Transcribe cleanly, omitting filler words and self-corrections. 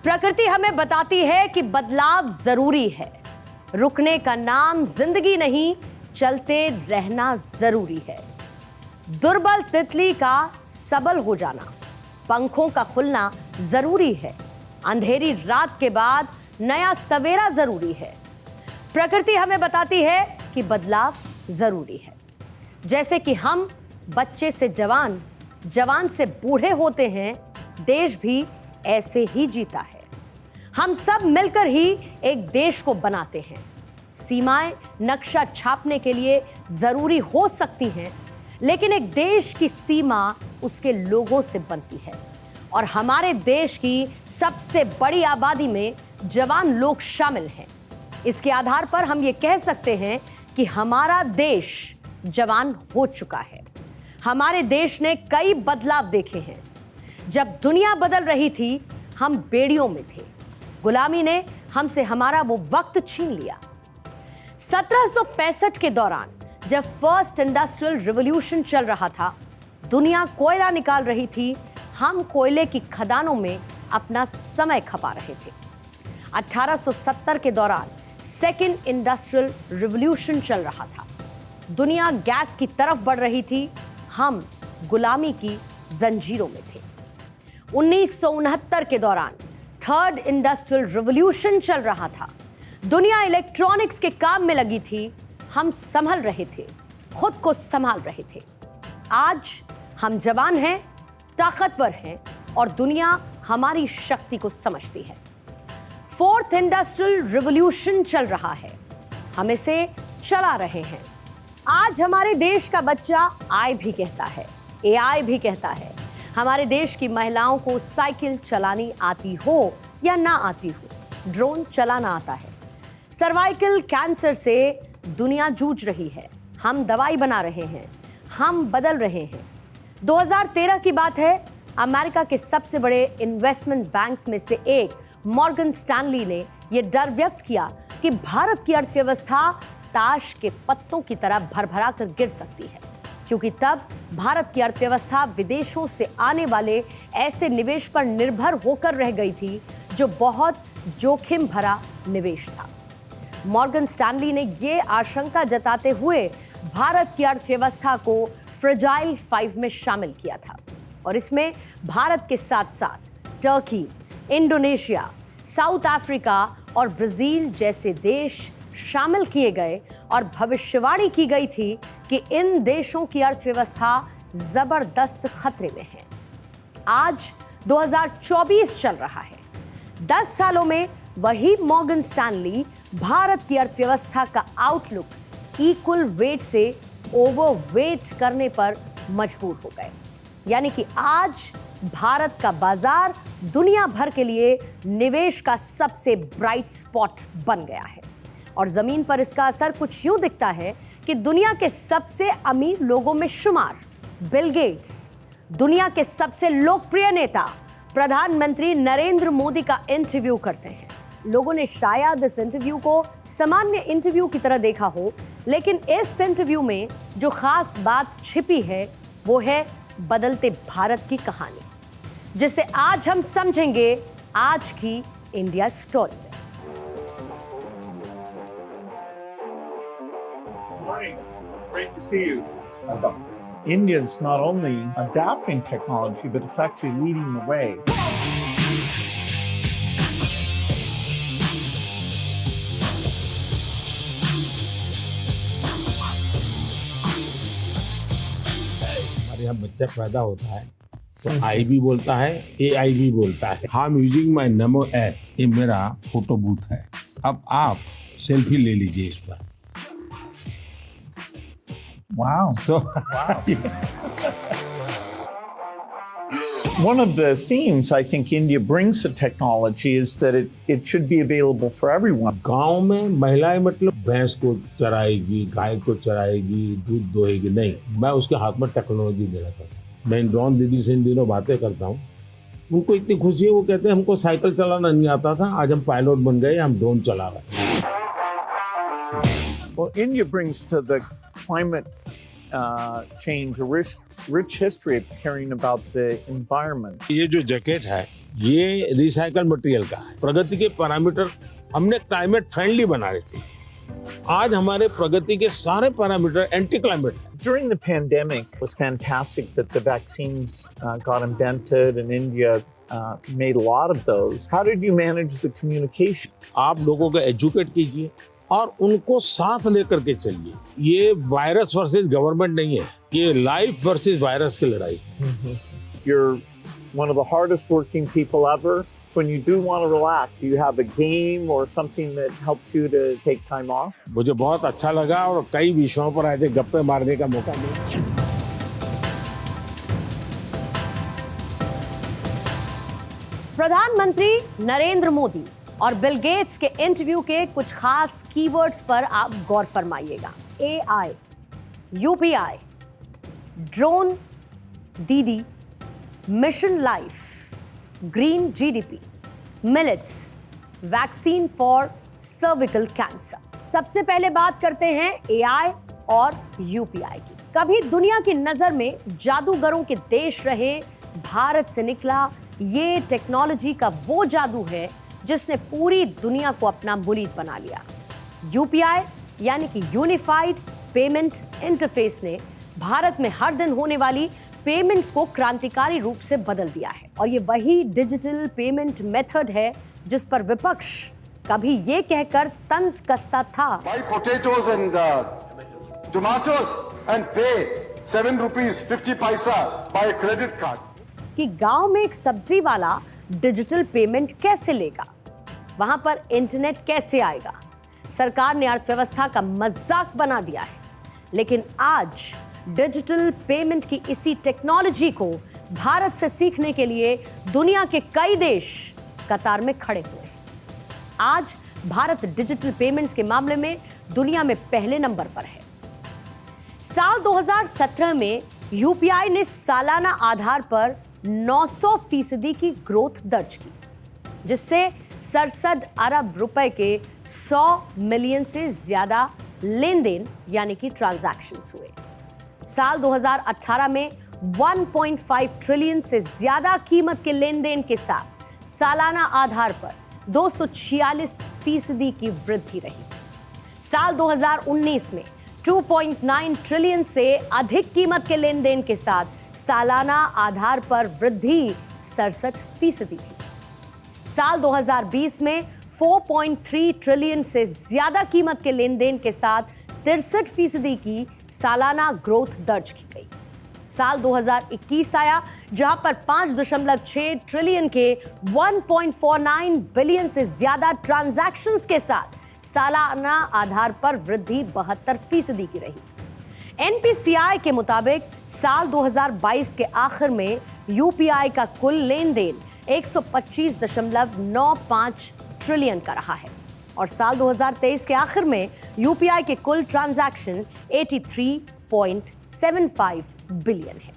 प्रकृति हमें बताती है कि बदलाव जरूरी है। रुकने का नाम जिंदगी नहीं, चलते रहना जरूरी है। दुर्बल तितली का सबल हो जाना, पंखों का खुलना जरूरी है। अंधेरी रात के बाद नया सवेरा जरूरी है। प्रकृति हमें बताती है कि बदलाव जरूरी है। जैसे कि हम बच्चे से जवान, जवान से बूढ़े होते हैं, देश भी ऐसे ही जीता है। हम सब मिलकर ही एक देश को बनाते हैं। सीमाएं नक्शा छापने के लिए जरूरी हो सकती हैं, लेकिन एक देश की सीमा उसके लोगों से बनती है। और हमारे देश की सबसे बड़ी आबादी में जवान लोग शामिल हैं। इसके आधार पर हम ये कह सकते हैं कि हमारा देश जवान हो चुका है। हमारे देश ने कई बदलाव देखे हैं। जब दुनिया बदल रही थी, हम बेड़ियों में थे। गुलामी ने हमसे हमारा वो वक्त छीन लिया। 1765 के दौरान जब फर्स्ट इंडस्ट्रियल रिवॉल्यूशन चल रहा था, दुनिया कोयला निकाल रही थी, हम कोयले की खदानों में अपना समय खपा रहे थे। 1870 के दौरान सेकेंड इंडस्ट्रियल रिवॉल्यूशन चल रहा था। दुनिया गैस की तरफ बढ़ रही थी, हम गुलामी की जंजीरों में थे। 1969 के दौरान थर्ड इंडस्ट्रियल रिवॉल्यूशन चल रहा था। दुनिया इलेक्ट्रॉनिक्स के काम में लगी थी, हम संभल रहे थे, खुद को संभाल रहे थे। आज हम जवान हैं, ताकतवर हैं और दुनिया हमारी शक्ति को समझती है। फोर्थ इंडस्ट्रियल रिवॉल्यूशन चल रहा है, हम इसे चला रहे हैं। आज हमारे देश का बच्चा आई भी कहता है, एआई भी कहता है। हमारे देश की महिलाओं को साइकिल चलानी आती हो या ना आती हो, ड्रोन चलाना आता है। सर्वाइकल कैंसर से दुनिया जूझ रही है, हम दवाई बना रहे हैं, हम बदल रहे हैं। 2013 की बात है, अमेरिका के सबसे बड़े इन्वेस्टमेंट बैंक्स में से एक मॉर्गन स्टैनली ने यह डर व्यक्त किया कि भारत की अर्थव्यवस्था ताश के पत्तों की तरह भरभरा कर गिर सकती है, क्योंकि तब भारत की अर्थव्यवस्था विदेशों से आने वाले ऐसे निवेश पर निर्भर होकर रह गई थी जो बहुत जोखिम भरा निवेश था। मॉर्गन स्टैनली ने यह आशंका जताते हुए भारत की अर्थव्यवस्था को फ्रेजाइल 5 में शामिल किया था और इसमें भारत के साथ साथ टर्की, इंडोनेशिया, साउथ अफ्रीका और ब्राजील जैसे देश शामिल किए गए और भविष्यवाणी की गई थी कि इन देशों की अर्थव्यवस्था जबरदस्त खतरे में है। आज 2024 चल रहा है। 10 सालों में वही मॉर्गन स्टैनली भारत की अर्थव्यवस्था का आउटलुक इक्वल वेट से ओवरवेट करने पर मजबूर हो गए। यानी कि आज भारत का बाजार दुनिया भर के लिए निवेश का सबसे ब्राइट स्पॉट बन गया है। और जमीन पर इसका असर कुछ यूं दिखता है कि दुनिया के सबसे अमीर लोगों में शुमार बिल गेट्स, दुनिया के सबसे लोकप्रिय नेता प्रधानमंत्री नरेंद्र मोदी का इंटरव्यू करते हैं। लोगों ने शायद इस इंटरव्यू को सामान्य इंटरव्यू की तरह देखा हो, लेकिन इस इंटरव्यू में जो खास बात छिपी है वो है बदलते भारत की कहानी, जिसे आज हम समझेंगे आज की इंडिया स्टोरी में। Great to see you. India's not only adapting technology, but it's actually leading the way. हमारे यहाँ बच्चा पैदा होता है तो आई भी बोलता है, AI भी बोलता है। I am using my NaMo app, ये मेरा फोटो बूथ है। अब आप सेल्फी ले लीजिए इस पर। Wow. So, One of the themes I think India brings to technology is that it should be available for everyone. गांव में महिलाएं मतलब भैंस को चराएगी, गाय को चराएगी, दूध दोहेगी, नहीं, मैं उसके हाथ में टेक्नोलॉजी दे रहा था। मैं ड्रोन दीदी से इन दिनों बातें करता हूँ, उनको इतनी खुशी है, वो कहते हैं हमको साइकिल चलाना नहीं आता था, आज हम पायलट बन गए, हम ड्रोन चला रहे हैं। Well, India brings to the climate change a rich history of caring about the environment. ये जो जैकेट है ये रिसाइकल मटेरियल का है। प्रगति के पैरामीटर हमने क्लाइमेट फ्रेंडली बनाने चाहिए। आज हमारे प्रगति के सारे पैरामीटर एंटी क्लाइमेट है। During the pandemic, it was fantastic that the vaccines got invented and India made a lot of those. How did you manage the communication? आप लोगों को एजुकेट कीजिए और उनको साथ लेकर के चलिए। ये वायरस वर्सेस गवर्नमेंट नहीं है, ये लाइफ वर्सेस वायरस की लड़ाई। You're one of the hardest working people ever. When you do want to relax, do you have a game or something that helps you to take time off? मुझे बहुत अच्छा लगा और कई विषयों पर ऐसे गप्पे मारने का मौका मिला। प्रधानमंत्री नरेंद्र मोदी और बिल गेट्स के इंटरव्यू के कुछ खास कीवर्ड्स पर आप गौर फरमाइएगा। AI, UPI, ड्रोन दीदी, mission life, green GDP, millets, vaccine for cervical cancer. सबसे पहले बात करते हैं AI और UPI की। कभी दुनिया की नजर में जादूगरों के देश रहे भारत से निकला ये टेक्नोलॉजी का वो जादू है जिसने पूरी दुनिया को अपना मुरीद बना लिया। UPI यानी कि यूनिफाइड पेमेंट इंटरफेस ने भारत में हर दिन होने वाली पेमेंट्स को क्रांतिकारी रूप से बदल दिया है और ये वही डिजिटल पेमेंट मेथड है जिस पर विपक्ष कभी ये कहकर तंज कसता था, buy potatoes and tomatoes and pay 7 rupees 50 paisa by credit card. कि गांव में एक सब्जी वाला डिजिटल पेमेंट कैसे लेगा, वहां पर इंटरनेट कैसे आएगा। सरकार ने अर्थव्यवस्था का मजाक बना दिया है, लेकिन आज डिजिटल पेमेंट की इसी टेक्नोलॉजी को भारत से सीखने के लिए दुनिया के कई देश कतार में खड़े हुए हैं। आज भारत डिजिटल पेमेंट्स के मामले में दुनिया में पहले नंबर पर है। साल 2017 में यूपीआई ने सालाना आधार पर 900% की ग्रोथ दर्ज की, जिससे 67 अरब रुपए के 100 मिलियन से ज्यादा लेन देन यानी कि ट्रांजैक्शंस हुए। साल 2018 में 1.5 ट्रिलियन से ज्यादा कीमत के लेन देन के साथ सालाना आधार पर 246% की वृद्धि रही। साल 2019 में 2.9 ट्रिलियन से अधिक कीमत के लेन देन के साथ सालाना आधार पर वृद्धि 67% थी। साल 2020 में 4.3 ट्रिलियन से ज्यादा कीमत के लेन देन के साथ 63% की सालाना ग्रोथ दर्ज की गई। साल 2021 आया जहां पर 5.6 ट्रिलियन के 1.49 बिलियन से ज्यादा ट्रांजैक्शंस के साथ सालाना आधार पर वृद्धि 72% की रही। एनपीसीआई के मुताबिक साल 2022 के आखिर में यूपीआई का कुल लेन देन 125.95 ट्रिलियन का रहा है और साल 2023 के आखिर में यूपीआई के कुल ट्रांजैक्शन 83.75 बिलियन है।